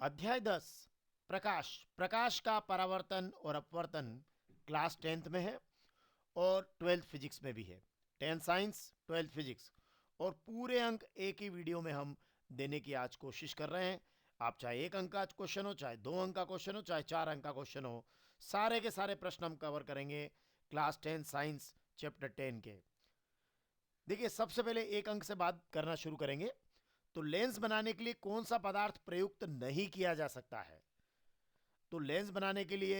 अध्याय 10 प्रकाश। प्रकाश का परावर्तन और अपवर्तन क्लास 10th में है और 12th फिजिक्स में भी है। 10th साइंस 12th फिजिक्स और पूरे अंक एक ही वीडियो में हम देने की आज कोशिश कर रहे हैं। आप चाहे 1 अंक का क्वेश्चन हो, चाहे 2 अंक का क्वेश्चन हो, चाहे 4 अंक का क्वेश्चन हो, सारे के सारे प्रश्न हम कवर करेंगे क्लास 10 साइंस चैप्टर 10 के। देखिए, सबसे पहले 1 अंक से बात करना शुरू करेंगे। तो लेंस बनाने के लिए कौन सा पदार्थ प्रयुक्त नहीं किया जा सकता है? तो लेंस बनाने के लिए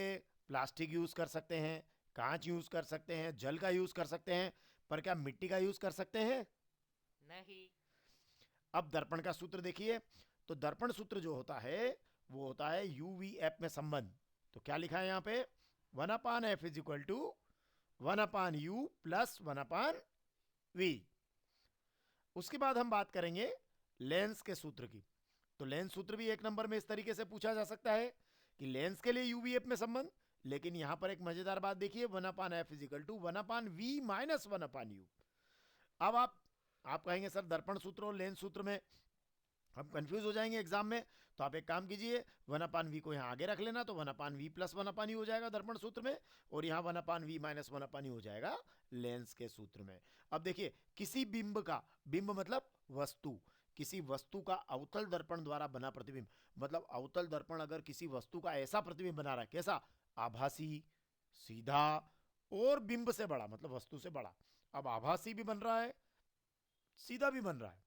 प्लास्टिक यूज कर सकते हैं, कांच यूज कर सकते हैं, जल का यूज कर सकते हैं, पर क्या मिट्टी का यूज कर सकते हैं? नहीं। अब दर्पण का सूत्र देखिए। तो दर्पण सूत्र जो होता है वो होता है यू वी एफ में संबंध। तो क्या लिखा है यहां पे? 1/f is equal to 1/u plus 1/v। उसके बाद हम बात करेंगे लेंस के सूत्र की। तो लेंस सूत्र भी 1 नंबर में इस तरीके से पूछा जा सकता है कि लेंस के लिए यूवीएफ में संबंध। लेकिन यहां पर एक मजेदार बात देखिए, 1/f is equal to 1/v minus 1/u। अब आप कहेंगे सर दर्पण सूत्र और लेंस सूत्र में हम कंफ्यूज हो जाएंगे एग्जाम में। तो आप एक काम कीजिए, 1/v को यहाँ आगे रख लेना, तो 1/v प्लस 1/u हो जाएगा दर्पण सूत्र में, और यहाँ 1/v माइनस 1/u हो जाएगा लेंस के सूत्र में। अब देखिए, किसी बिंब का, बिंब मतलब वस्तु, किसी वस्तु का अवतल दर्पण द्वारा बना प्रतिबिंब, मतलब अवतल दर्पण अगर किसी वस्तु का ऐसा प्रतिबिंब बना रहा है, कैसा? आभासी, सीधा और बिंब से बड़ा, मतलब वस्तु से बड़ा। अब आभासी भी बन रहा है, सीधा भी बन रहा है।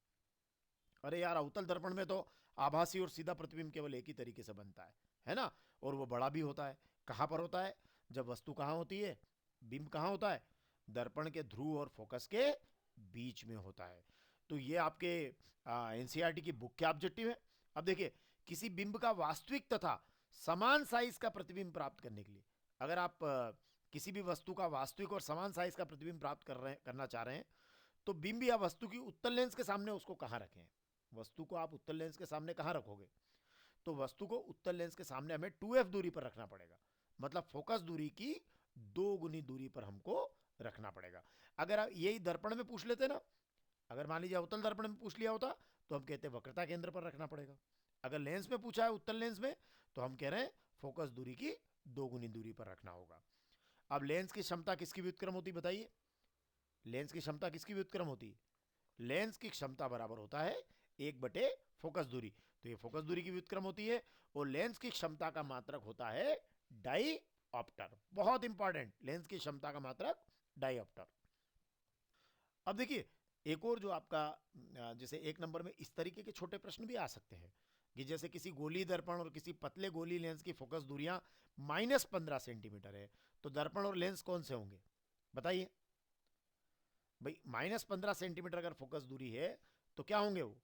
अरे यार, अवतल दर्पण में तो आभासी और सीधा प्रतिबिंब केवल एक ही तरीके से बनता है ना? और वो बड़ा भी होता है। कहां पर होता है? जब वस्तु कहां होती है, बिंब कहां होता है? दर्पण के ध्रुव और फोकस के बीच में होता है। तो ये आपके एनसीईआरटी की बुक के ऑब्जेक्टिव है। अब देखिए, किसी बिंब का वास्तविक तथा समान साइज का प्रतिबिंब प्राप्त करने के लिए, अगर आप किसी भी वस्तु का वास्तविक और समान साइज का प्रतिबिंब प्राप्त करना चाह रहे हैं, तो बिंब या वस्तु की उत्तल लेंस के सामने उसको कहां रखें? वस्तु को आप उत्तल लेंस के सामने कहां रखोगे? तो वस्तु को उत्तल लेंस के सामने हमें 2f दूरी पर रखना पड़ेगा, मतलब फोकस दूरी की 2 गुनी दूरी पर हमको रखना पड़ेगा। अगर आप यही दर्पण में पूछ लेते ना, अगर मान लीजिए अवतल दर्पण में पूछ लिया होता, तो हम कहते वक्रता केंद्र पर रखना पड़ेगा। अगर लेंस में पूछा है, उत्तल लेंस में, तो हम कह रहे हैं फोकस दूरी की 2 गुनी दूरी पर रखना होगा। अब लेंस की क्षमता किसकी व्युत्क्रम होती, बताइए? लेंस की क्षमता किसकी व्युत्क्रम होती है? लेंस की क्षमता बराबर होता है 1 बटे फोकस दूरी। तो ये फोकस दूरी की व्युत्क्रम होती है, और लेंस की क्षमता का मात्रक होता है डाईऑप्टर। बहुत इंपॉर्टेंट, लेंस की क्षमता का मात्रक डाईऑप्टर। अब देखिए, एक और जो आपका जैसे 1 नंबर में इस तरीके के छोटे प्रश्न भी आ सकते हैं कि जैसे किसी गोली दर्पण और किसी पतले गोली लेंस की फोकस दूरियां -15 सेंटीमीटर है, तो दर्पण और लेंस कौन से होंगे, बताइए? भाई, -15 सेंटीमीटर अगर फोकस दूरी है, तो क्या होंगे वो?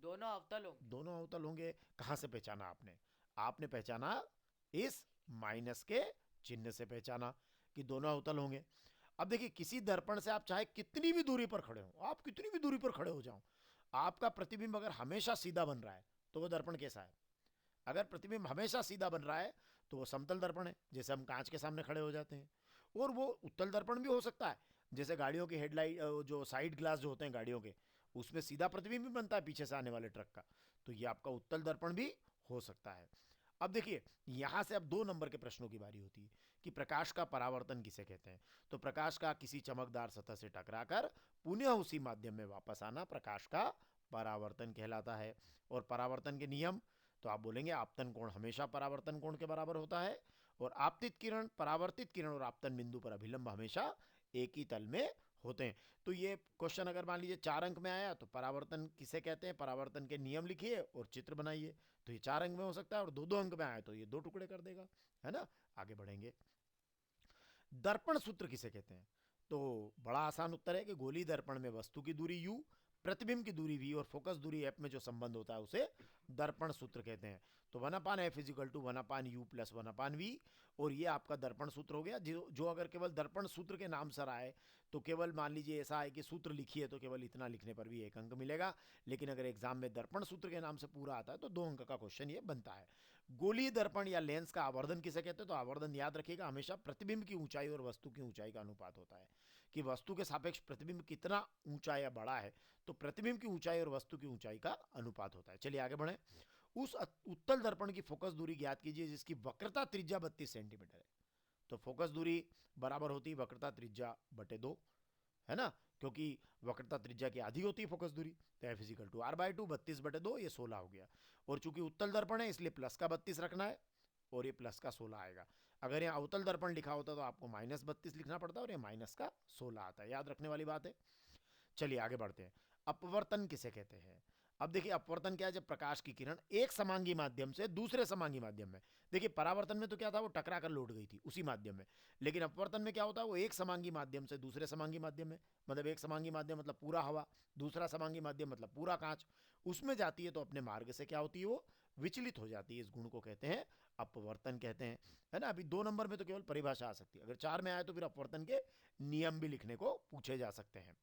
दोनों अवतल होंगे। दोनों अवतल होंगे। कहां से पहचाना आपने? आपने पहचाना इस माइनस के चिन्ह से पहचाना कि दोनों अवतल होंगे। अब देखिए, किसी दर्पण से आप चाहे कितनी भी दूरी पर खड़े हो, आप कितनी भी दूरी पर खड़े हो जाओ, आपका प्रतिबिंब अगर हमेशा सीधा बन रहा है, तो वो दर्पण कैसा है? अगर प्रतिबिंब हमेशा सीधा बन रहा है, तो वो समतल दर्पण है, जैसे हम कांच के सामने खड़े हो जाते हैं। और वो उत्तल दर्पण भी हो सकता है, जैसे गाड़ियों की हेडलाइट, जो साइड ग्लास जो होते हैं गाड़ियों के, उसमें सीधा प्रतिबिंब भी बनता है पीछे से आने वाले ट्रक का। तो ये आपका उत्तल दर्पण भी हो सकता है। अब देखिए, यहां से अब 2 नंबर के प्रश्नों की बारी होती है कि प्रकाश का परावर्तन किसे कहते हैं। तो प्रकाश का किसी चमकदार सतह से टकराकर पुनः उसी माध्यम में वापस आना प्रकाश का परावर्तन कहलाता है। और परावर्तन के नियम, तो आप बोलेंगे आपतन कोण हमेशा परावर्तन कोण के बराबर होता है, और आपतित किरण, परावर्तित किरण और आपतन बिंदु पर अभिलंब हमेशा एक ही तल में होते हैं। तो ये क्वेश्चन अगर मान लीजिए 4 अंक में आया, तो परावर्तन किसे कहते हैं, परावर्तन के नियम लिखिए और चित्र बनाइए। तो ये 4 अंक में हो सकता है, और 2-2 अंक में आए तो ये 2 टुकड़े कर देगा, है ना? आगे बढ़ेंगे। दर्पण सूत्र किसे कहते हैं? तो बड़ा आसान उत्तर है कि गोली दर्पण में वस्तु की दूरी u, प्रतिबिंब की दूरी v और फोकस दूरी f में जो संबंध होता है उसे दर्पण सूत्र कहते हैं। तो 1/f is equal to 1/u plus 1/v, और ये आपका दर्पण सूत्र हो गया। जो अगर केवल दर्पण सूत्र के नाम सर आए, तो केवल मान लीजिए ऐसा है कि सूत्र लिखिए, तो केवल इतना लिखने पर भी 1 अंक मिलेगा। लेकिन अगर एग्जाम में दर्पण सूत्र के नाम से पूरा आता है, तो 2 अंक का क्वेश्चन ये बनता है। गोलीय दर्पण या लेंस का आवर्धन किसे कहते हैं? तो आवर्धन याद रखिएगा, हमेशा प्रतिबिंब की ऊंचाई और वस्तु की ऊंचाई का अनुपात होता है, कि वस्तु के सापेक्ष प्रतिबिंब कितना ऊंचा या बड़ा है, तो प्रतिबिंब की ऊंचाई और वस्तु की ऊंचाई का अनुपात होता है। चलिए आगे बढ़े। उस उत्तल दर्पण की फोकस दूरी ज्ञात कीजिए जिसकी वक्रता त्रिज्या 32 सेंटीमीटर है। तो फोकस दूरी बराबर होती है वक्रता त्रिज्या बटे 2, है ना, क्योंकि वक्रता त्रिज्या की आधी होती है फोकस दूरी। तो F is equal to R by 2, 32 बटे 2, ये 16 हो गया। और चूंकि उत्तल दर्पण है इसलिए प्लस का 32 रखना है और ये प्लस का 16 आएगा। अगर यहाँ अवतल दर्पण लिखा होता तो आपको माइनस 32 लिखना पड़ता और ये माइनस का 16 आता है, याद रखने वाली बात है। चलिए आगे बढ़ते हैं। अपवर्तन किसे कहते हैं? अब देखिए अपवर्तन क्या है, जब प्रकाश की किरण एक समांगी माध्यम से दूसरे समांगी माध्यम में, देखिए परावर्तन में तो क्या था, वो टकरा कर लौट गई थी उसी माध्यम में, लेकिन अपवर्तन में क्या होता है, वो एक समांगी माध्यम से दूसरे समांगी माध्यम में, मतलब एक समांगी माध्यम मतलब पूरा हवा, दूसरा समांगी माध्यम मतलब पूरा कांच, उसमें जाती है तो अपने मार्ग से क्या होती है, वो विचलित हो जाती है। इस गुण को कहते हैं अपवर्तन कहते हैं, है ना। अभी 2 नंबर में तो केवल परिभाषा आ सकती है, अगर 4 में आए तो फिर अपवर्तन के नियम भी लिखने को पूछे जा सकते हैं।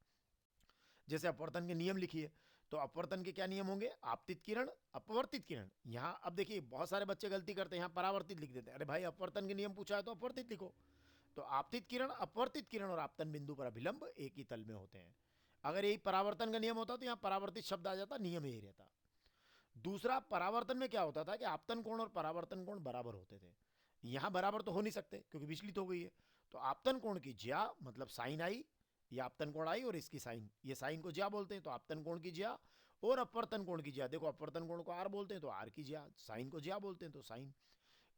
जैसे अपवर्तन के नियम लिखिए, तो अपवर्तन के क्या नियम होंगे, आपतित किरण, अपवर्तित किरण। यहाँ अब देखिए बहुत सारे बच्चे गलती करते हैं, यहाँ परावर्तित लिख देते हैं। अरे भाई अपवर्तन के नियम पूछा है तो अपवर्तित लिखो। तो आपतित किरण, अपवर्तित किरण और आपतन बिंदु पर अभिलंब एक ही तल में होते हैं। अगर यही परावर्तन का नियम होता तो यहाँ परावर्तित शब्द आ जाता, नियम यही रहता। दूसरा, परावर्तन में क्या होता था कि आपतन कोण और परावर्तन कोण बराबर होते थे। यहाँ बराबर तो हो नहीं सकते क्योंकि विचलित हो गई है। तो आपतन कोण की ज्या मतलब साइन आई, ये आपतन कोण आई और इसकी साइन, ये साइन को ज्या बोलते हैं तो आपतन कोण की ज्या, और अपवर्तन कोण की ज्या, देखो अपवर्तन कोण को आर बोलते हैं तो आर की ज्या, साइन को ज्या बोलते हैं तो साइन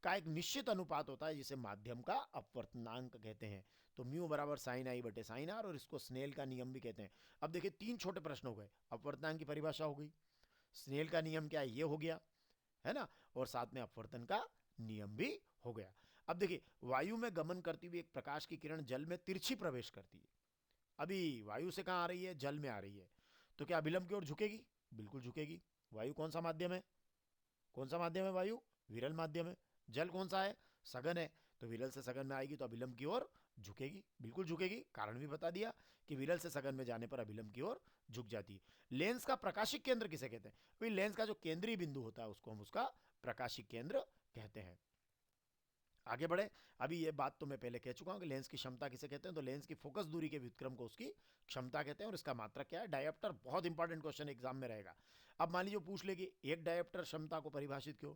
का एक निश्चित अनुपात होता है जिसे माध्यम का अपवर्तनांक कहते हैं। तो म्यू बराबर साइन आई बटे साइन आर, और इसको स्नेल का नियम भी कहते हैं। अब देखिए 3 छोटे प्रश्न हो गए, अपवर्तनांक की परिभाषा हो गई, स्नेल का नियम क्या है ये हो गया, है ना, और साथ में अपवर्तन का नियम भी हो गया। अब देखिए वायु में गमन करती हुई एक प्रकाश की किरण जल में तिरछी प्रवेश करती है। अभी वायु से कहां आ रही है, जल में आ रही है, तो क्या अभिलंब की ओर झुकेगी? बिल्कुल झुकेगी। वायु कौन सा माध्यम है, कौन सा माध्यम है, वायु विरल माध्यम है। जल कौन सा है, सघन है, तो विरल से सघन में आएगी तो अभिलंब की ओर झुकेगी, बिल्कुल झुकेगी। कारण भी बता दिया कि विरल से सघन में जाने पर अभिलंब की ओर झुक जाती है। लेंस का प्रकाशिक केंद्र किसे कहते हैं? भाई लेंस का जो केंद्रीय बिंदु होता है उसको हम उसका प्रकाशिक केंद्र कहते हैं। आगे बढ़े, अभी ये बात तो मैं पहले कह चुका हूं कि लेंस की क्षमता किसे कहते हैं, तो लेंस की फोकस दूरी के व्युत्क्रम को उसकी क्षमता कहते हैं, और इसका मात्रक क्या है, डायोप्टर। बहुत इंपॉर्टेंट क्वेश्चन एग्जाम में रहेगा। अब मान लीजिए पूछ ले कि एक डायोप्टर क्षमता को परिभाषित क्यों,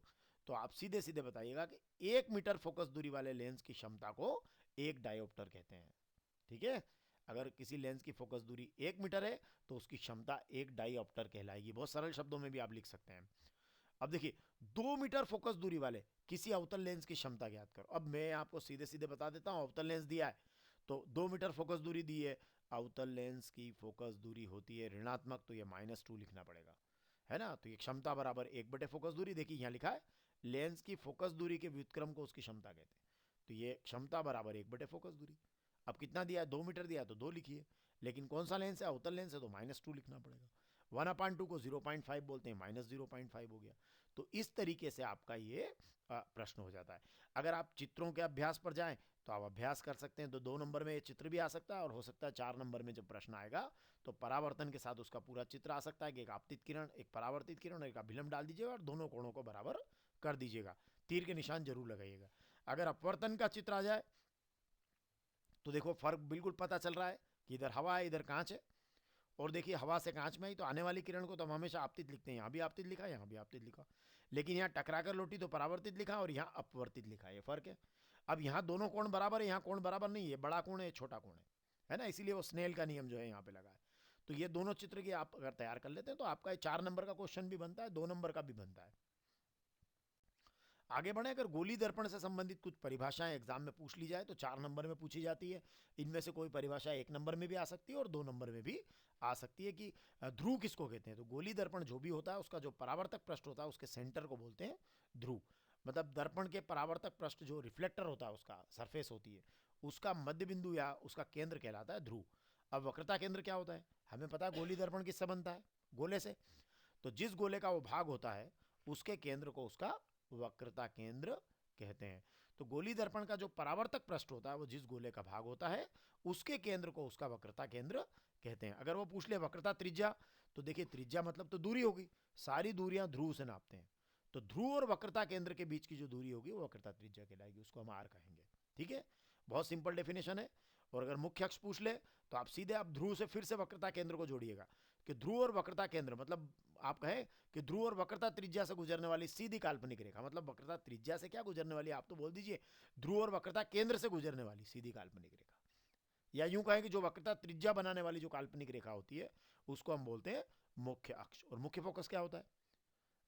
तो आप सीधे सीधे बताइएगा कि 1 मीटर फोकस दूरी वाले लेंस की क्षमता को 1 डायोप्टर कहते हैं। ठीक है, अगर किसी लेंस की फोकस दूरी 1 मीटर है तो उसकी क्षमता 1 डायोप्टर कहलाएगी। बहुत सरल शब्दों में भी आप लिख सकते हैं। अब देखिए 2 मीटर फोकस दूरी वाले किसी अवतल लेंस की क्षमता ज्ञात करो। अब मैं आपको सीधे सीधे बता देता हूं, अवतल लेंस दिया है तो 2 मीटर फोकस दूरी दी है, अवतल लेंस की फोकस दूरी होती है ऋणात्मक, तो ये -2 लिखना पड़ेगा, है ना। तो ये क्षमता बराबर 1 बटे फोकस दूरी, देखिए यहाँ लिखा है लेंस की फोकस दूरी के व्युत्क्रम को उसकी क्षमता कहते हैं, तो ये क्षमता बराबर 1 बटे फोकस दूरी। अब कितना दिया है, 2 मीटर दिया है तो 2 लिखिए, लेकिन कौन सा लेंस है, अवतल लेंस है तो -2 लिखना पड़ेगा। 1/2 को 0.5 बोलते हैं, -0.5 हो गया। तो इस तरीके से आपका ये प्रश्न हो जाता है। अगर आप चित्रों के अभ्यास पर जाएं तो आप अभ्यास कर सकते हैं, तो 2 नंबर में ये चित्र भी आ सकता है, और हो सकता है 4 नंबर में जब प्रश्न आएगा तो परावर्तन के साथ उसका पूरा चित्र आ सकता है कि एक आपतित किरण, एक परावर्तित किरण और एक अभिलंब डाल दीजिएगा और दोनों कोणों को बराबर कर दीजिएगा। तीर के निशान जरूर लगाइएगा। अगर अपवर्तन का चित्र आ जाए तो देखो फर्क बिल्कुल पता चल रहा है कि इधर हवा है इधर कांच है, और देखिए हवा से कांच में ही तो आने वाली किरण को तो हम हमेशा आपतित लिखते हैं, यहाँ भी आपतित लिखा, यहाँ भी आपतित लिखा, लेकिन यहाँ टकरा कर लौटी तो परावर्तित लिखा और यहाँ अपवर्तित लिखा, ये फर्क है। अब यहाँ दोनों कोण बराबर है, यहाँ कोण बराबर नहीं है, बड़ा कोण है छोटा कोण है ना, इसीलिए वो स्नेल का नियम जो है यहाँ पे लगा है। तो ये दोनों चित्र की आप अगर तैयार कर लेते हैं तो आपका 4 नंबर का क्वेश्चन भी बनता है, 2 नंबर का भी बनता है। आगे बढ़े, अगर गोली दर्पण से संबंधित कुछ परिभाषाएं एग्जाम में पूछ ली जाए तो 4 नंबर में पूछी जाती है। इनमें से कोई परिभाषा 1 नंबर में भी आ सकती है और 2 नंबर में भी आ सकती है कि ध्रुव किसको कहते हैं। तो गोली दर्पण जो भी होता है उसका जो परावर्तक पृष्ठ होता है उसके सेंटर को बोलते हैं ध्रुव। मतलब दर्पण के परावर्तक पृष्ठ जो रिफ्लेक्टर होता है उसका सरफेस होती है, उसका मध्य बिंदु या उसका केंद्र कहलाता है ध्रुव। अब वक्रता केंद्र क्या होता है, हमें पता है गोली दर्पण किससे बनता है, गोले से। तो जिस गोले का वो भाग होता है उसके केंद्र को उसका वक्रता केंद्र कहते हैं। तो गोली दर्पण का जो परावर्तक पृष्ठ होता है वो जिस गोले का भाग होता है उसके केंद्र को उसका वक्रता केंद्र कहते हैं। अगर वो पूछ ले वक्रता त्रिज्या, तो देखिए त्रिज्या मतलब तो दूरी होगी, सारी दूरियां ध्रुव से नापते हैं, तो ध्रुव और वक्रता केंद्र के बीच की जो दूरी होगी वो वक्रता त्रिज्या कहलाएगी, उसको हम आर कहेंगे। ठीक है, बहुत सिंपल डेफिनेशन है। और अगर मुख्य अक्ष पूछ ले तो आप सीधे आप ध्रुव से फिर से वक्रता केंद्र को जोड़िएगा कि ध्रुव और वक्रता केंद्र मतलब आप कहें कि ध्रुव और वक्रता त्रिज्या से गुजरने वाली सीधी काल्पनिक रेखा, मतलब वक्रता त्रिज्या से क्या गुजरने वाली, आप तो बोल दीजिए ध्रुव और वक्रता केंद्र से गुजरने वाली सीधी काल्पनिक रेखा। या यूं कहें कि जो वक्रता त्रिज्या बनाने वाली जो काल्पनिक रेखा होती है उसको हम बोलते हैं मुख्य अक्ष। और मुख्य फोकस क्या होता है,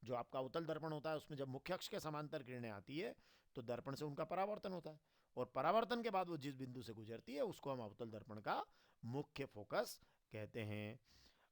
जो आपका अवतल दर्पण होता है उसमें जब मुख्य अक्ष के समांतर किरणें आती है तो दर्पण से उनका परावर्तन होता है, और परावर्तन के बाद वो जिस बिंदु से गुजरती है उसको हम अवतल दर्पण का मुख्य फोकस कहते हैं।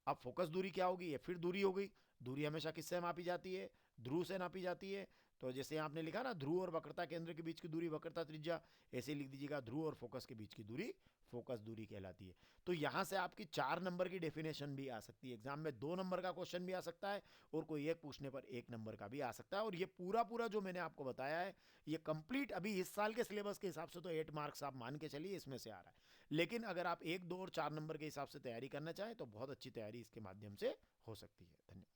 अब फोकस दूरी क्या होगी, ये फिर दूरी हो गई। दूरी हमेशा किससे मापी जाती है, ध्रुव से नापी जाती है। तो जैसे आपने लिखा ना ध्रुव और वक्रता केंद्र के बीच की दूरी वक्रता त्रिज्या, ऐसे लिख दीजिएगा ध्रुव और फोकस के बीच की दूरी फोकस दूरी कहलाती है। तो यहाँ से आपकी 4 नंबर की डेफिनेशन भी आ सकती है, एग्जाम में 2 नंबर का क्वेश्चन भी आ सकता है और कोई एक पूछने पर 1 नंबर का भी आ सकता है। और ये पूरा पूरा जो मैंने आपको बताया है ये कंप्लीट अभी इस साल के सिलेबस के हिसाब से तो 8 मार्क्स आप मान के चलिए इसमें से आ रहा है, लेकिन अगर आप 1, 2 और 4 नंबर के हिसाब से तैयारी करना चाहें तो बहुत अच्छी तैयारी इसके माध्यम से हो सकती है। धन्यवाद।